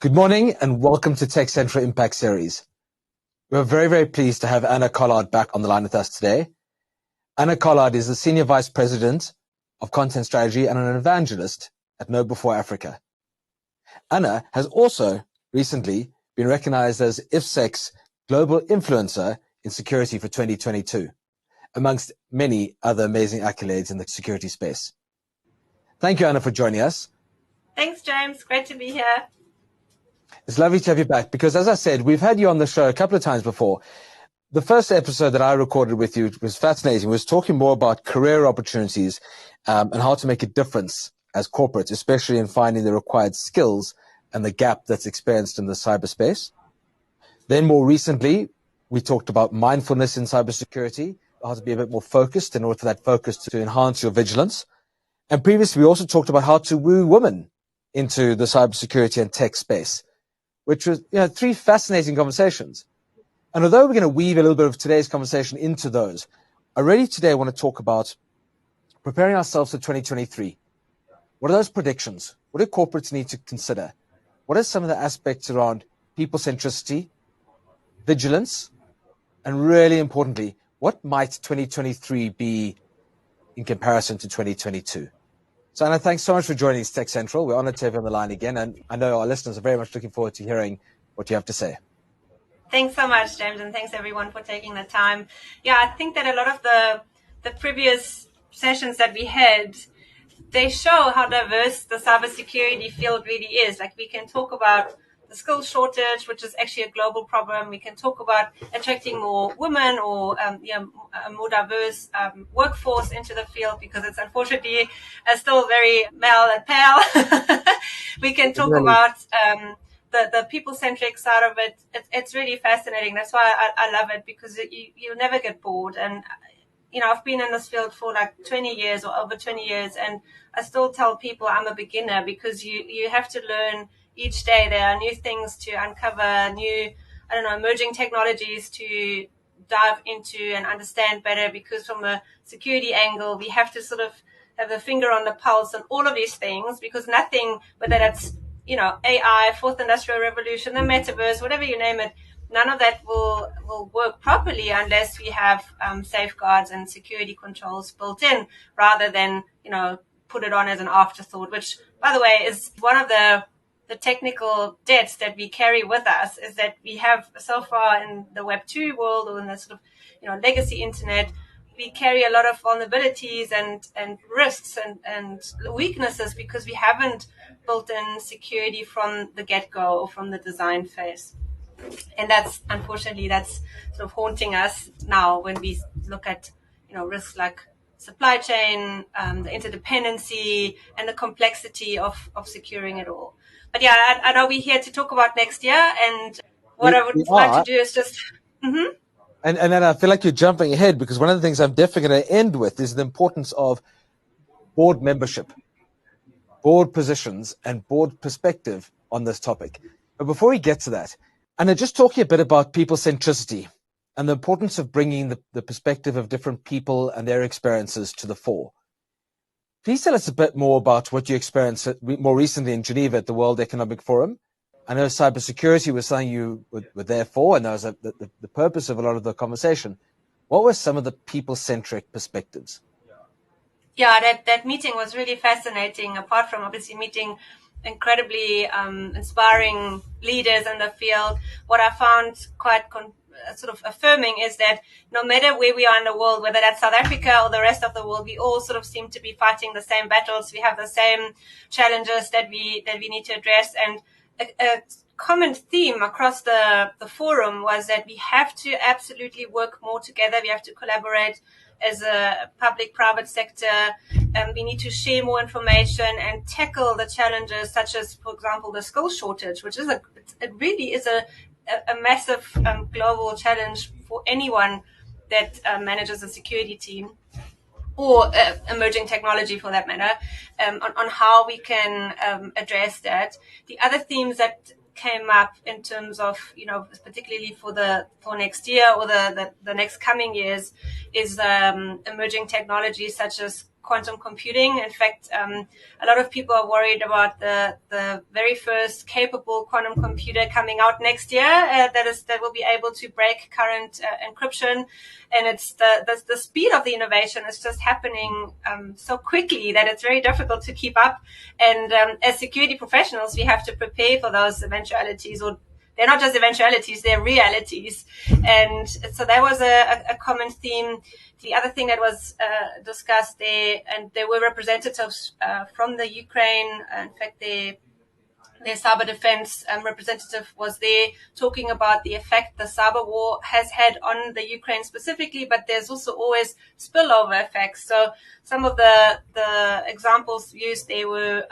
Good morning and welcome to Tech Central Impact Series. We're very, very pleased to have Anna Collard back on the line with us today. Anna Collard is the Senior Vice President of Content Strategy and an evangelist at KnowBe4 Africa. Anna has also recently been recognized as IFSEC's Global Influencer in Security for 2022, amongst many other amazing accolades in the security space. Thank you, Anna, for joining us. Thanks, James. Great to be here. It's lovely to have you back because, as I said, we've had you on the show a couple of times before. The first episode that I recorded with you was fascinating. We was talking more about career opportunities and how to make a difference as corporates, especially in finding the required skills and the gap that's experienced in the cyberspace. Then more recently, we talked about mindfulness in cybersecurity, how to be a bit more focused in order for that focus to enhance your vigilance. And previously, we also talked about how to woo women into the cybersecurity and tech space, which was, three fascinating conversations. And although we're going to weave a little bit of today's conversation into those, I really today want to talk about preparing ourselves for 2023. What are those predictions? What do corporates need to consider? What are some of the aspects around people centricity, vigilance, and really importantly, what might 2023 be in comparison to 2022? So, Anna, thanks so much for joining Tech Central. We're honored to have you on the line again, and I know our listeners are very much looking forward to hearing what you have to say. Thanks so much, James, and thanks everyone for taking the time. Yeah, I think that a lot of the previous sessions that we had, they show how diverse the cybersecurity field really is. Like, we can talk about the skills shortage, which is actually a global problem. We can talk about attracting more women or a more diverse workforce into the field because it's unfortunately still very male and pale. We can talk about the people-centric side of it. It's really fascinating. That's why I love it, because you'll never get bored. And I've been in this field for like 20 years or over 20 years, and I still tell people I'm a beginner because you have to learn each day. There are new things to uncover, new, emerging technologies to dive into and understand better, because from a security angle, we have to sort of have the finger on the pulse on all of these things, because nothing, whether that's, AI, fourth industrial revolution, the metaverse, whatever you name it, none of that will work properly unless we have safeguards and security controls built in, rather than, put it on as an afterthought, which, by the way, is one of the technical debts that we carry with us, is that we have so far in the Web 2 world, or in the sort of, legacy internet, we carry a lot of vulnerabilities and risks and weaknesses because we haven't built in security from the get-go or from the design phase. And unfortunately, that's sort of haunting us now when we look at, risks like supply chain, the interdependency, and the complexity of securing it all. But yeah, I know we're here to talk about next year, and what I would like to do is just... Mm-hmm. And then I feel like you're jumping ahead, because one of the things I'm definitely going to end with is the importance of board membership, board positions, and board perspective on this topic. But before we get to that, and just talking a bit about people centricity and the importance of bringing the perspective of different people and their experiences to the fore. Please tell us a bit more about what you experienced more recently in Geneva at the World Economic Forum. I know cybersecurity was something you were there for, and that was the purpose of a lot of the conversation. What were some of the people-centric perspectives? Yeah, that meeting was really fascinating, apart from obviously meeting incredibly inspiring leaders in the field. What I found quite sort of affirming is that no matter where we are in the world, whether that's South Africa or the rest of the world, we all sort of seem to be fighting the same battles. We have the same challenges that we need to address. And a common theme across the forum was that we have to absolutely work more together. We have to collaborate as a public-private sector. We need to share more information and tackle the challenges such as, for example, the skills shortage, which is it really is a massive global challenge for anyone that manages a security team, or emerging technology for that matter, on how we can address that. The other themes that came up in terms of, particularly for next year or the next coming years, is emerging technologies such as quantum computing. In fact, a lot of people are worried about the very first capable quantum computer coming out next year that will be able to break current encryption. And it's the speed of the innovation is just happening so quickly that it's very difficult to keep up. And as security professionals, we have to prepare for those eventualities, or they're not just eventualities, they're realities. And so that was a common theme. The other thing that was discussed there, and there were representatives from the Ukraine. In fact, their cyber defense representative was there talking about the effect the cyber war has had on the Ukraine specifically, but there's also always spillover effects. So some of the examples used there were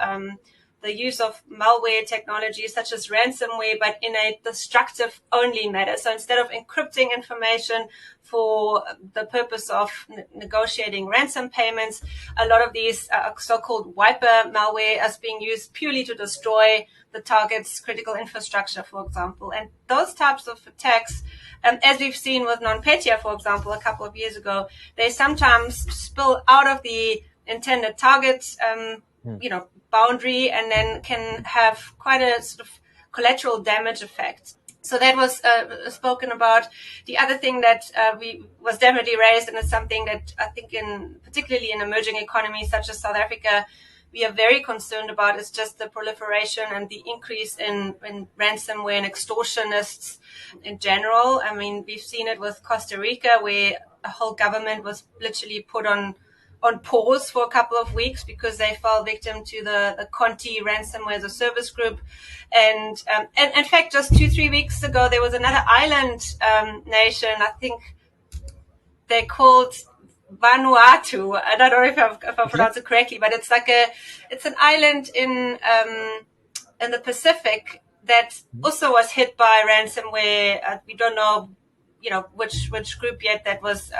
the use of malware technology such as ransomware, but in a destructive only manner. So instead of encrypting information for the purpose of negotiating ransom payments, a lot of these so-called wiper malware is being used purely to destroy the target's critical infrastructure, for example. And those types of attacks, as we've seen with NotPetya, for example, a couple of years ago, they sometimes spill out of the intended target, boundary, and then can have quite a sort of collateral damage effect. So that was spoken about. The other thing that was definitely raised, and it's something that I think particularly in emerging economies such as South Africa, we are very concerned about, is just the proliferation and the increase in ransomware and extortionists in general. I mean, we've seen it with Costa Rica, where a whole government was literally put on pause for a couple of weeks because they fell victim to the Conti ransomware as a service group. And in fact, just 2-3 weeks ago, there was another island nation, I think they're called Vanuatu. I don't know if I pronounced it correctly, but it's an island in the Pacific that also was hit by ransomware. We don't know, which group yet that was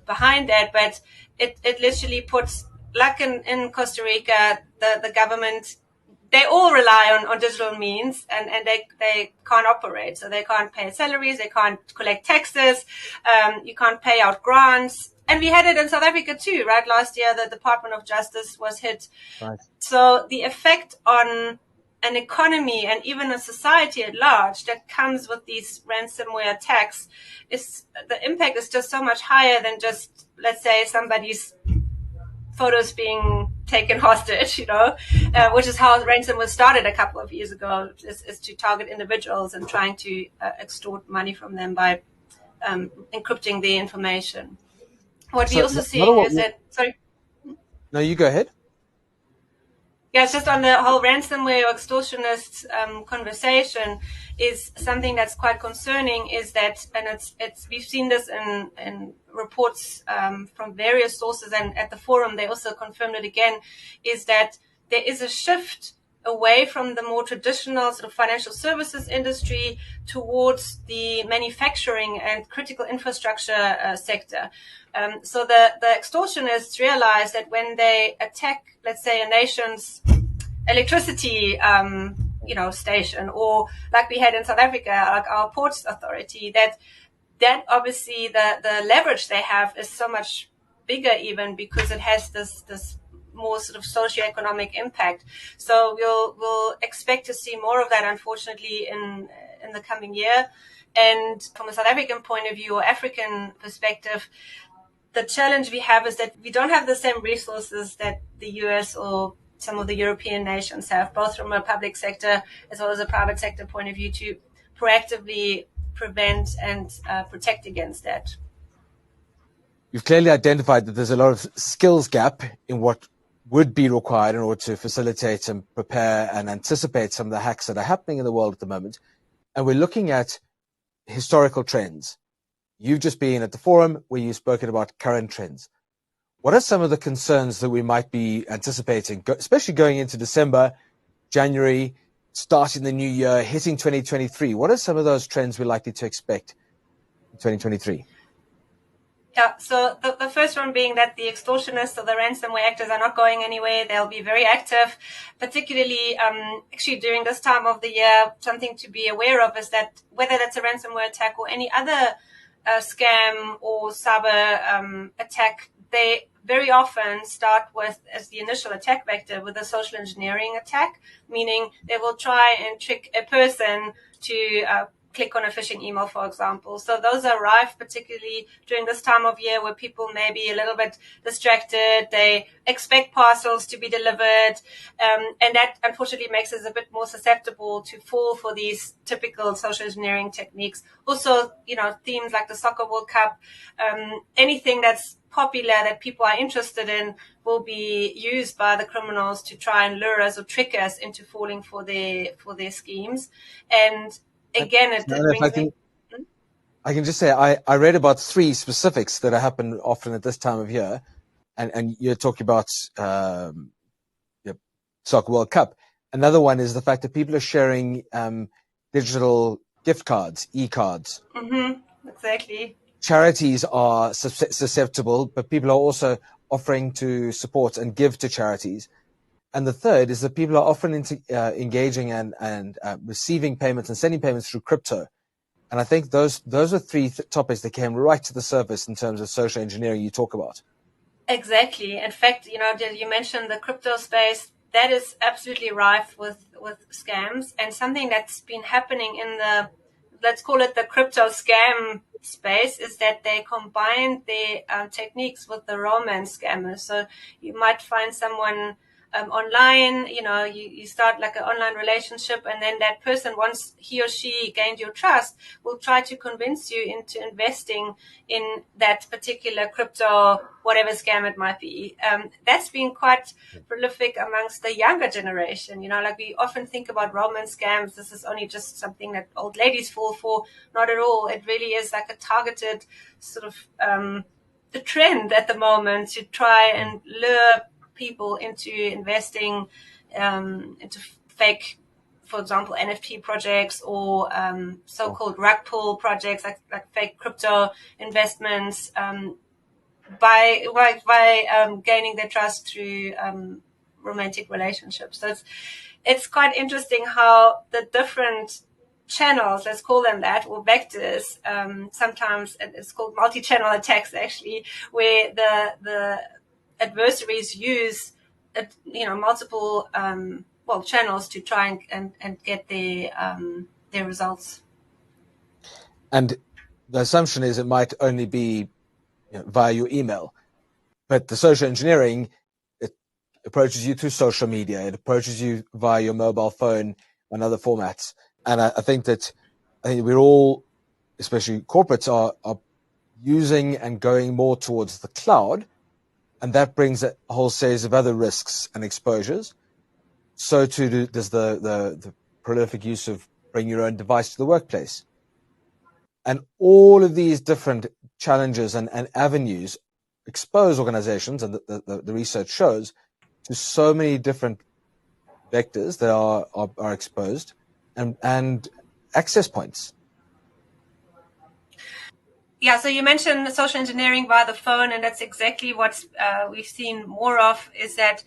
behind that, but it literally puts, like in Costa Rica, the government, they all rely on digital means, and they can't operate. So they can't pay salaries, they can't collect taxes, you can't pay out grants. And we had it in South Africa too, right? Last year, the Department of Justice was hit. Right. So the effect on an economy and even a society at large that comes with these ransomware attacks the impact is just so much higher than just, let's say, somebody's photos being taken hostage, which is how ransomware started a couple of years ago, is to target individuals and trying to extort money from them by encrypting their information. What we also see is that, sorry. No, you go ahead. Yeah, it's just on the whole ransomware or extortionist conversation is something that's quite concerning, is that, and we've seen this in reports from various sources, and at the forum they also confirmed it again, is that there is a shift away from the more traditional sort of financial services industry towards the manufacturing and critical infrastructure sector. So the extortionists realize that when they attack, let's say, a nation's electricity, station, or like we had in South Africa, like our ports authority, that obviously the leverage they have is so much bigger, even because it has this more sort of socioeconomic impact. So we'll expect to see more of that, unfortunately, in the coming year. And from a South African point of view or African perspective, the challenge we have is that we don't have the same resources that the US or some of the European nations have, both from a public sector as well as a private sector point of view, to proactively prevent and protect against that. You've clearly identified that there's a lot of skills gap in what would be required in order to facilitate and prepare and anticipate some of the hacks that are happening in the world at the moment. And we're looking at historical trends. You've just been at the forum where you've spoken about current trends. What are some of the concerns that we might be anticipating, especially going into December, January, starting the new year, hitting 2023? What are some of those trends we're likely to expect in 2023? Yeah, so the first one being that the extortionists or the ransomware actors are not going anywhere. They'll be very active, particularly actually during this time of the year. Something to be aware of is that whether that's a ransomware attack or any other scam or cyber attack, they very often start with, as the initial attack vector, with a social engineering attack, meaning they will try and trick a person to click on a phishing email, for example. So those are rife, particularly during this time of year where people may be a little bit distracted. They expect parcels to be delivered. And that unfortunately makes us a bit more susceptible to fall for these typical social engineering techniques. Also, themes like the Soccer World Cup, anything that's popular that people are interested in will be used by the criminals to try and lure us or trick us into falling for their schemes. And again, it brings me. I can just say I read about 3 specifics that happen often at this time of year, and you're talking about Soccer World Cup. Another one is the fact that people are sharing digital gift cards, e-cards. Mm-hmm, exactly. Charities are susceptible, but people are also offering to support and give to charities. And the third is that people are often engaging and receiving payments and sending payments through crypto. And I think those are 3 topics that came right to the surface in terms of social engineering you talk about. Exactly. In fact, you mentioned the crypto space. That is absolutely rife with scams, and something that's been happening in the, let's call it the crypto scam space, is that they combine the techniques with the romance scammers. So you might find someone online, you start like an online relationship, and then that person, once he or she gained your trust, will try to convince you into investing in that particular crypto, whatever scam it might be. That's been quite prolific amongst the younger generation. Like we often think about romance scams. This is only just something that old ladies fall for. Not at all. It really is like a targeted sort of the trend at the moment to try and lure people into investing into fake, for example, NFT projects or so-called rug pull projects, like fake crypto investments, by gaining their trust through romantic relationships. So it's quite interesting how the different channels, let's call them that, or vectors, sometimes it's called multi-channel attacks actually, where the adversaries use multiple channels to try and get their results. And the assumption is it might only be via your email, but the social engineering, it approaches you through social media, it approaches you via your mobile phone and other formats. And I think we're all, especially corporates, are using and going more towards the cloud. And that brings a whole series of other risks and exposures. So too does the prolific use of bring your own device to the workplace. And all of these different challenges and avenues expose organizations, and the research shows, to so many different vectors that are exposed and access points. Yeah, so you mentioned social engineering via the phone, and that's exactly what we've seen more of, is that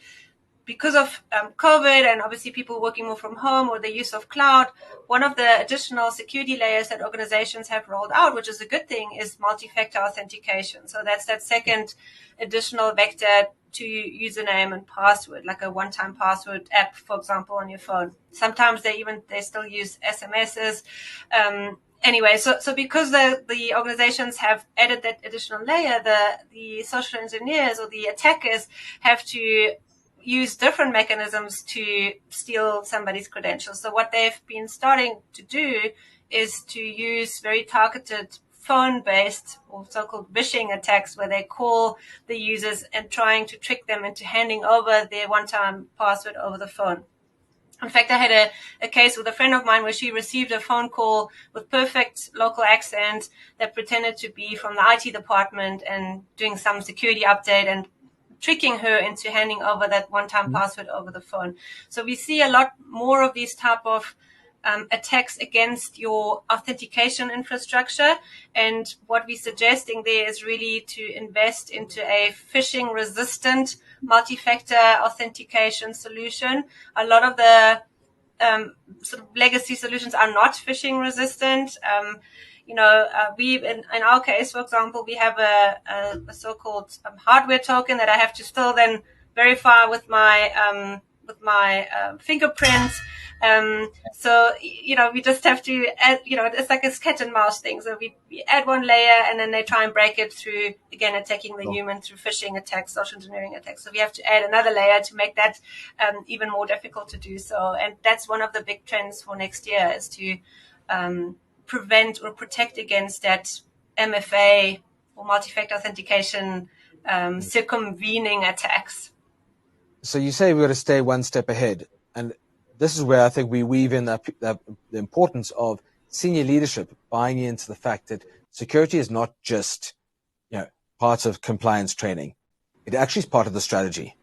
because of COVID and obviously people working more from home or the use of cloud, one of the additional security layers that organizations have rolled out, which is a good thing, is multi-factor authentication. So that's that second additional vector to username and password, like a one-time password app, for example, on your phone. Sometimes they still use SMSs. Anyway, so because the organizations have added that additional layer, the social engineers or the attackers have to use different mechanisms to steal somebody's credentials. So what they've been starting to do is to use very targeted phone-based or so-called phishing attacks, where they call the users and trying to trick them into handing over their one-time password over the phone. In fact, I had a case with a friend of mine where she received a phone call with perfect local accent that pretended to be from the IT department and doing some security update and tricking her into handing over that one-time password over the phone. So we see a lot more of these type of attacks against your authentication infrastructure. And what we're suggesting there is really to invest into a phishing-resistant multi-factor authentication solution. A lot of the sort of legacy solutions are not phishing resistant. we in our case, for example, we have a so-called hardware token that I have to still then verify with my fingerprints. So, we just have to add, it's like a cat and mouse thing. So we add one layer and then they try and break it through, again, attacking the human through phishing attacks, social engineering attacks. So we have to add another layer to make that even more difficult to do so. And that's one of the big trends for next year, is to prevent or protect against that MFA or multi-factor authentication circumvening attacks. So you say we've got to stay one step ahead. And this is where I think we weave in the importance of senior leadership buying into the fact that security is not just, part of compliance training. It actually is part of the strategy.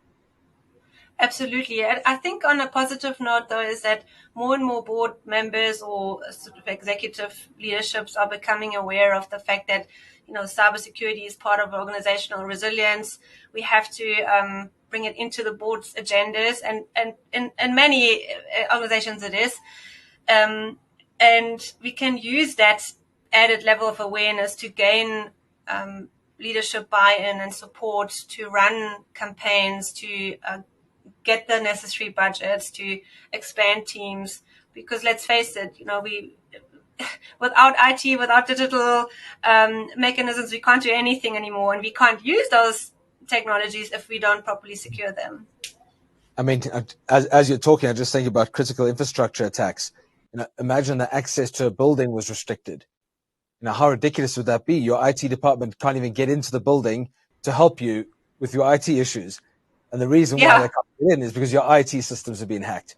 Absolutely. I think on a positive note, though, is that more and more board members or sort of executive leaderships are becoming aware of the fact that, cybersecurity is part of organizational resilience. We have to bring it into the board's agendas, and in many organizations it is. And we can use that added level of awareness to gain leadership buy-in and support to run campaigns, to get the necessary budgets, to expand teams. Because let's face it, we without IT, without digital mechanisms, we can't do anything anymore, and we can't use those technologies if we don't properly secure them. I mean, as you're talking, I just think about critical infrastructure attacks. Imagine that access to a building was restricted. How ridiculous would that be? Your IT department can't even get into the building to help you with your IT issues. And the reason why they can't get in is because your IT systems have been hacked.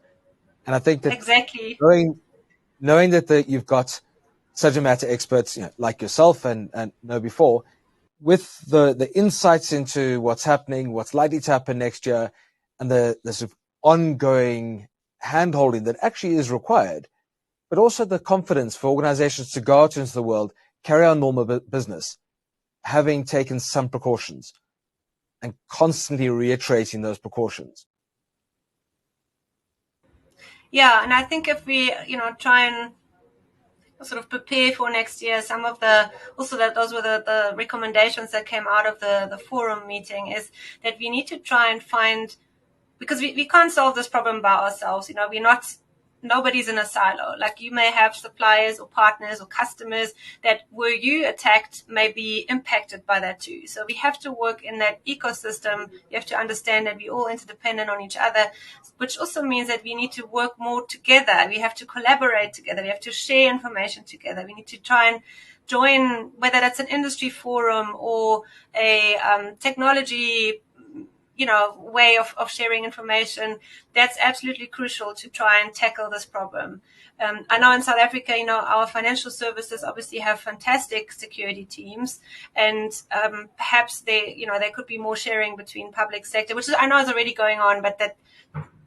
And I think that exactly knowing that you've got subject matter experts like yourself and KnowBe4, with the insights into what's happening, what's likely to happen next year, and the sort of ongoing hand-holding that actually is required, but also the confidence for organizations to go out into the world, carry on normal business, having taken some precautions and constantly reiterating those precautions. Yeah, and I think if we, try and sort of prepare for next year, those were the recommendations that came out of the forum meeting, is that we need to try and find, because we can't solve this problem by ourselves. Nobody's in a silo. Like, you may have suppliers or partners or customers that, were you attacked, may be impacted by that too. So we have to work in that ecosystem. You have to understand that we're all interdependent on each other, which also means that we need to work more together. We have to collaborate together. We have to share information together. We need to try and join, whether that's an industry forum or a technology way of sharing information. That's absolutely crucial to try and tackle this problem. I know in South Africa, our financial services obviously have fantastic security teams, and perhaps there could be more sharing between public sector, which I know is already going on, but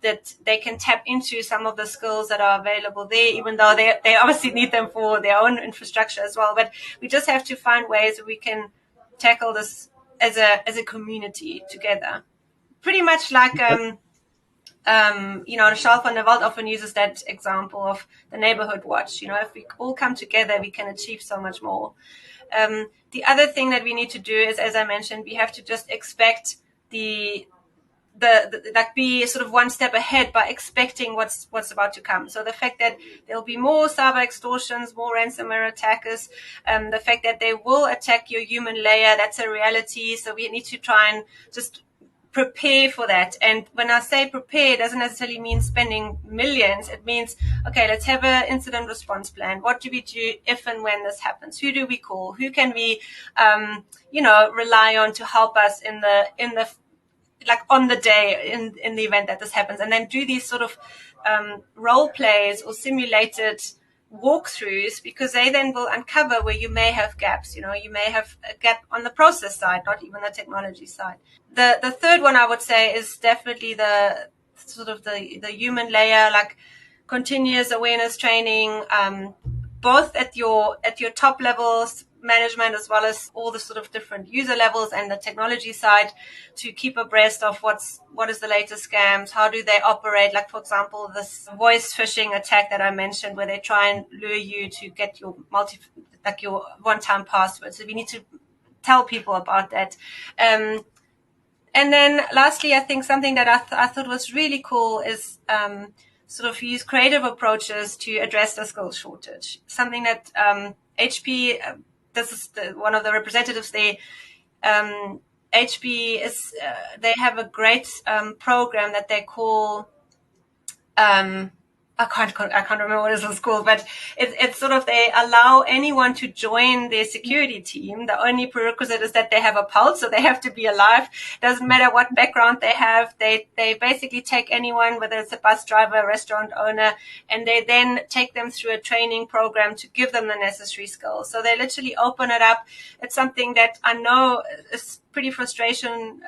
that they can tap into some of the skills that are available there, even though they obviously need them for their own infrastructure as well. But we just have to find ways that we can tackle this as a community together. Pretty much like, Charles van der Walt often uses that example of the neighborhood watch. If we all come together, we can achieve so much more. The other thing that we need to do is, as I mentioned, we have to just expect be sort of one step ahead by expecting what's about to come. So the fact that there'll be more cyber extortions, more ransomware attackers, the fact that they will attack your human layer, that's a reality. So we need to try and just prepare for that. And when I say prepare, it doesn't necessarily mean spending millions. It means, okay, let's have an incident response plan. What do we do if and when this happens? Who do we call? Who can we, rely on to help us in the like on the day in the event that this happens? And then do these sort of role plays or simulated walkthroughs, because they then will uncover where you may have gaps. You may have a gap on the process side, not even the technology side. The third one I would say is definitely the sort of the human layer, like continuous awareness training, both at your top levels, management, as well as all the sort of different user levels and the technology side, to keep abreast of what is the latest scams, how do they operate. Like, for example, this voice phishing attack that I mentioned, where they try and lure you to get your like your one-time password. So we need to tell people about that. And then lastly, I think something that I thought was really cool is sort of use creative approaches to address the skills shortage. Something that HP, this is one of the representatives there, HP is, they have a great program that they call, I can't remember what it was called, but it's sort of, they allow anyone to join their security team. The only prerequisite is that they have a pulse, so they have to be alive. Doesn't matter what background they have. They basically take anyone, whether it's a bus driver, a restaurant owner, and they then take them through a training program to give them the necessary skills. So they literally open it up. It's something that I know is pretty frustrating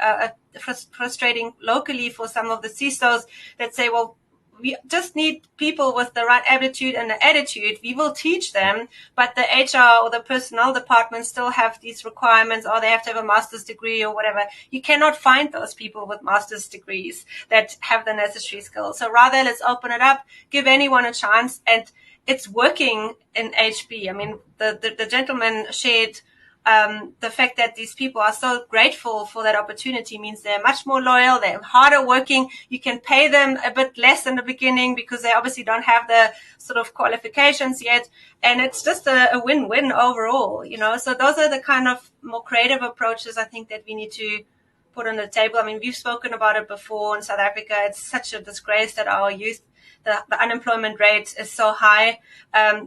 locally for some of the CISOs that say, well, we just need people with the right attitude and the attitude. We will teach them, but the HR or the personnel department still have these requirements, or they have to have a master's degree or whatever. You cannot find those people with master's degrees that have the necessary skills. So rather, let's open it up, give anyone a chance, and it's working in HP. I mean, the gentleman shared the fact that these people are so grateful for that opportunity means they're much more loyal, they're harder working. You can pay them a bit less in the beginning because they obviously don't have the sort of qualifications yet. And it's just a win-win overall, you know. So those are the kind of more creative approaches I think that we need to put on the table. I mean, we've spoken about it before in South Africa. It's such a disgrace that our youth, the unemployment rate is so high.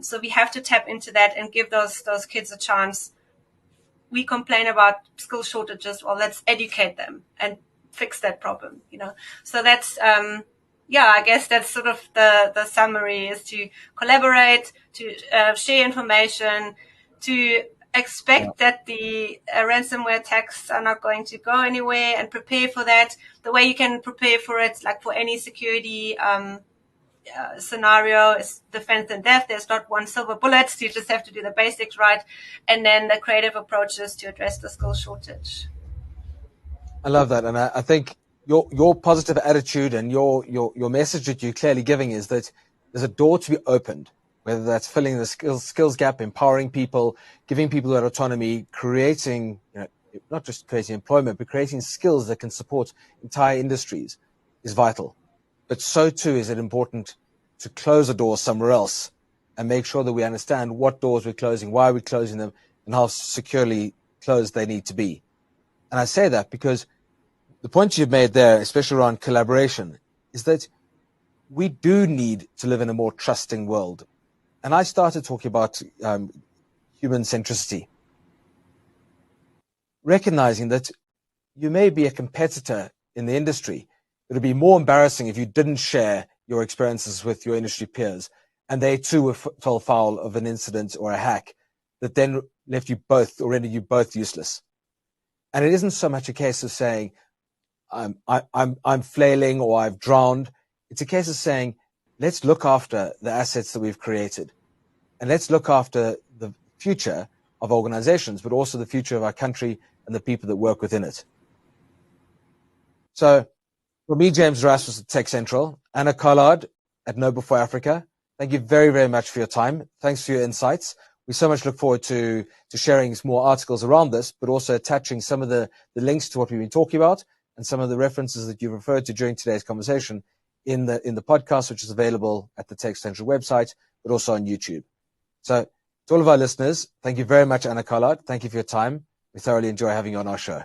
So we have to tap into that and give those kids a chance. We complain about skill shortages. Well, let's educate them and fix that problem, you know. So that's, I guess that's sort of the summary, is to collaborate, to share information, to expect that the ransomware attacks are not going to go anywhere, and prepare for that. The way you can prepare for it, like for any security scenario, is defense in depth. There's not one silver bullet. You just have to do the basics right, and then the creative approaches to address the skill shortage. I love that, and I think your positive attitude and your message that you're clearly giving is that there's a door to be opened, whether that's filling the skills gap, empowering people, giving people that autonomy, creating, you know, not just creating employment, but creating skills that can support entire industries is vital. But so too is it important to close a door somewhere else and make sure that we understand what doors we're closing, why we're closing them, and how securely closed they need to be. And I say that because the point you've made there, especially around collaboration, is that we do need to live in a more trusting world. And I started talking about human centricity, recognizing that you may be a competitor in the industry. It would be more embarrassing if you didn't share your experiences with your industry peers, and they too fell foul of an incident or a hack that then left you both, or rendered you both useless. And it isn't so much a case of saying, I'm flailing or I've drowned. It's a case of saying, let's look after the assets that we've created, and let's look after the future of organizations, but also the future of our country and the people that work within it. So, for me, James Rasmus at Tech Central, Anna Collard at KnowBe4 Africa, thank you very, very much for your time. Thanks for your insights. We so much look forward to sharing some more articles around this, but also attaching some of the links to what we've been talking about and some of the references that you've referred to during today's conversation in the podcast, which is available at the Tech Central website, but also on YouTube. So to all of our listeners, thank you very much, Anna Collard. Thank you for your time. We thoroughly enjoy having you on our show.